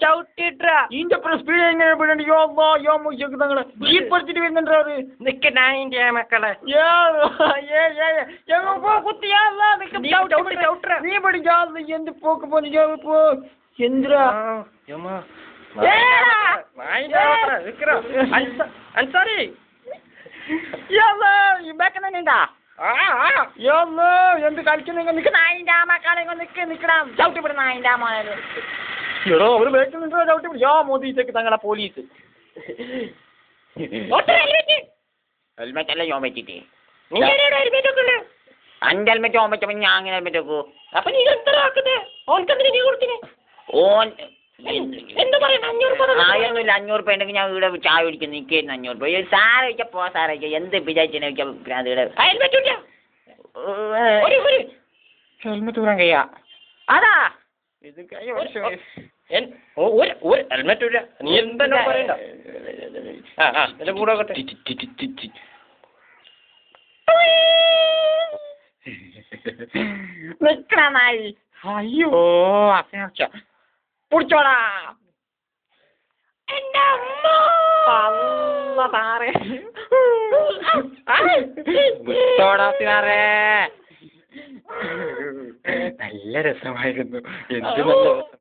ചവിട്ടിട്ടാ ഇതിന്റെ സ്പീഡ് എങ്ങനെ വിടണ്ട? യോ മൂച്ചക്ക് തങ്ങളെ ജീപ്പ് എടുത്തിട്ട് വരുന്നുണ്ടോ അവര്? നിക്കണ മക്കളെ നീ പഠിക്കാ എന്ത് പോക്ക് പോ എന്തിരാ അൻസാരി എന്ത് കളിക്കുന്ന നായിന്റെ മക്കളെ നിക്കണം ചവിട്ടിപ്പിട നായിന്റെ മോനെ എടോ അവര് ബാക്കിൽ നിന്നോ ചവിട്ടി യോ മോദിച്ചേക്ക് തങ്ങളെ പോലീസ് ഹെൽമെറ്റ് അല്ല ഞാൻ വെച്ചിട്ട് അന്റെ ഹെൽമെറ്റ് ഓൻ വെച്ചപ്പോ ഞാൻ അങ്ങനെ ഹെൽമെറ്റ് വെക്കൂ. അപ്പൊ നീ എത്ര ആക്കുന്നേ? ഓൻക്കെന്തിനാ നീ കൊടുത്തിനെ? ഓൻ എന്താ പറയുക? 500 500 ഉണ്ടെങ്കിൽ ഞാൻ ഇവിടെ ചായ കുടിക്കുന്നു. നിൽക്കുന്നു 500 രൂപ. സാറ് വെച്ചാൽ പോ സാറ് വെച്ചാൽ എന്ത് വിചാരിച്ചു വെച്ചാൽ ഇവിടെ ഹെൽമെറ്റ് ഊരാൻ കഴിയാ. അതാ ഇത് ഒരു ഹെൽമെറ്റ് ഇല്ല. നീ എന്താ പറയണ്ട. എന്റെ കൂടെ നിക്കണ നായി. അയ്യോ അസ പിടിച്ചോടാ എന്റെ അമ്മ സാറേ സാറേ. നല്ല രസമായിരുന്നു. എന്ത് നല്ല രസം.